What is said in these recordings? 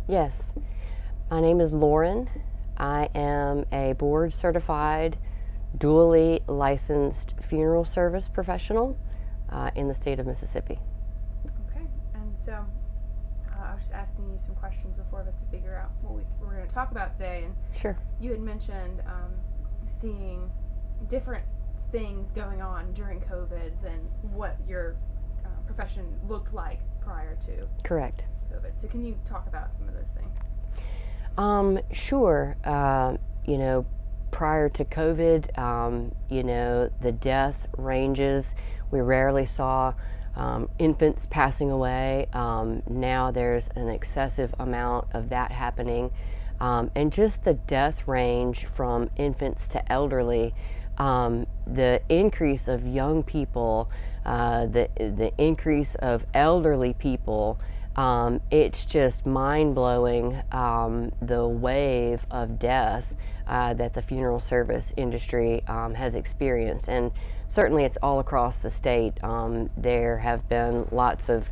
Yes. My name is Lauren. I am a board certified, dually licensed funeral service professional in the state of Mississippi. Okay, and so I was just asking you some questions before of us to figure out what we're going to talk about today. And Sure. you had mentioned seeing different things going on during COVID than what your profession looked like prior to Correct. COVID. So can you talk about some of those things? Sure. Prior to COVID, the death ranges, we rarely saw infants passing away. Now there's an excessive amount of that happening. And just the death range from infants to elderly, the increase of young people, the increase of elderly people, it's just mind-blowing, the wave of death that the funeral service industry has experienced. And certainly it's all across the state. There have been lots of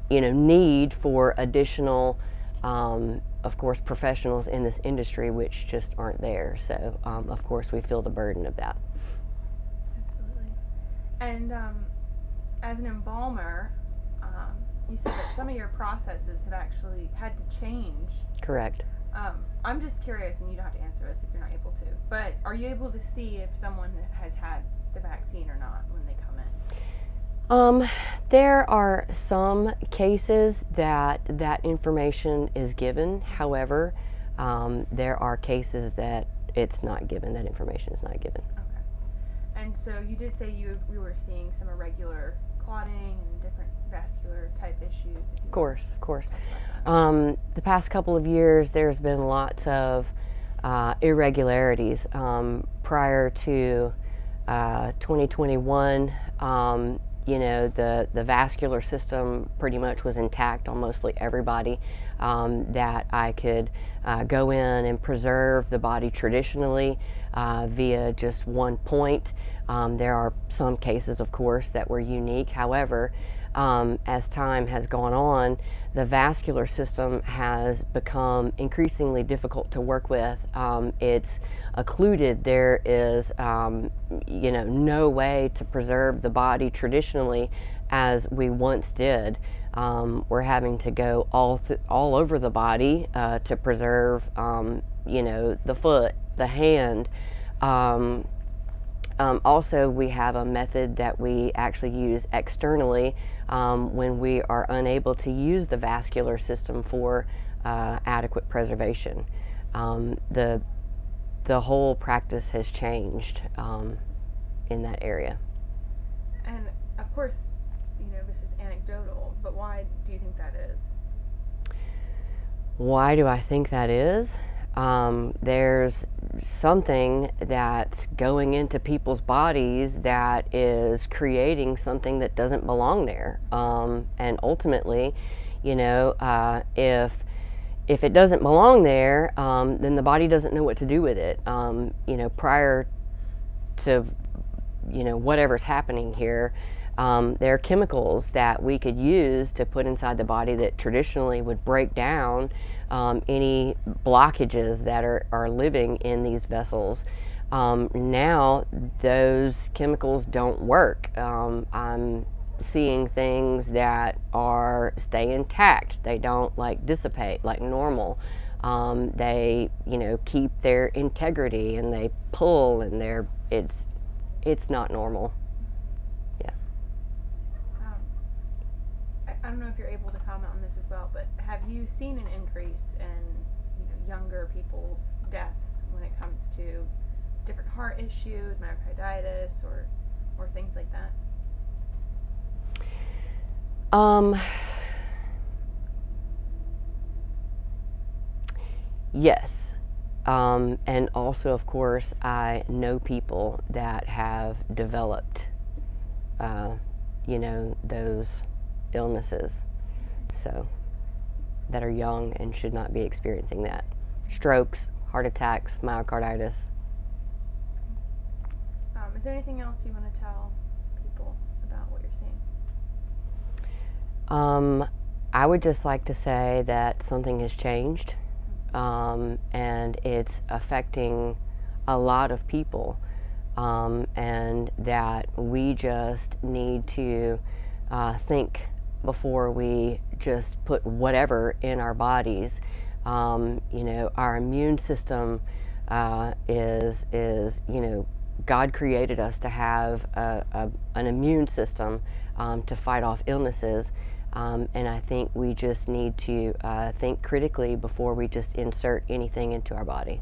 need for additional, of course, professionals in this industry which just aren't there. So, of course, we feel the burden of that. Absolutely. And as an embalmer, you said that some of your processes have actually had to change. Correct. I'm just curious, and you don't have to answer this if you're not able to, but are you able to see if someone has had the vaccine or not when they come in? There are some cases that information is given. However, there are cases that it's not given, that information is not given. Okay. And so you did say you were seeing some irregular clotting and different vascular type issues. Of course. The past couple of years, there's been lots of irregularities. Prior to 2021, the vascular system pretty much was intact on mostly everybody, that I could go in and preserve the body traditionally via just one point. There are some cases, of course, that were unique. However, as time has gone on, the vascular system has become increasingly difficult to work with. It's occluded. There is, no way to preserve the body traditionally as we once did. We're having to go all over the body to preserve, the foot, the hand. Also, we have a method that we actually use externally when we are unable to use the vascular system for adequate preservation. The whole practice has changed in that area. And of course, this is anecdotal, but why do you think that is? Why do I think that is? There's something that's going into people's bodies that is creating something that doesn't belong there. And ultimately, if it doesn't belong there, then the body doesn't know what to do with it. Prior to, whatever's happening here, there are chemicals that we could use to put inside the body that traditionally would break down any blockages that are living in these vessels. Now those chemicals don't work. I'm seeing things that stay intact. They don't dissipate like normal. They keep their integrity, and they pull, and it's not normal. I don't know if you're able to comment on this as well, but have you seen an increase in younger people's deaths when it comes to different heart issues, myocarditis, or things like that? Yes. And also, of course, I know people that have developed, those illnesses, so that are young and should not be experiencing that. Strokes, heart attacks, myocarditis. Is there anything else you want to tell people about what you're seeing? I would just like to say that something has changed, and it's affecting a lot of people, and that we just need to think before we just put whatever in our bodies. Our immune system is God created us to have an immune system to fight off illnesses. And I think we just need to think critically before we just insert anything into our body.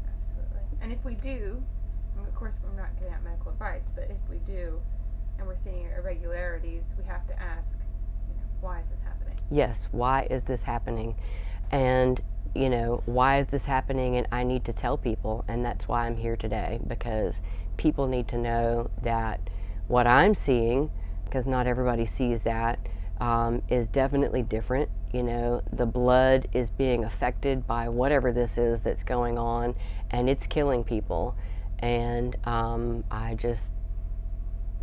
Absolutely. And if we do, and of course we're not giving out medical advice, but if we do and we're seeing irregularities, we have to ask, why is this happening? Yes, why is this happening? And why is this happening? And I need to tell people, and that's why I'm here today, because people need to know that what I'm seeing, because not everybody sees that, is definitely different. The blood is being affected by whatever this is that's going on, and it's killing people. And I just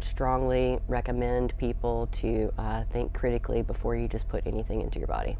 strongly recommend people to think critically before you just put anything into your body.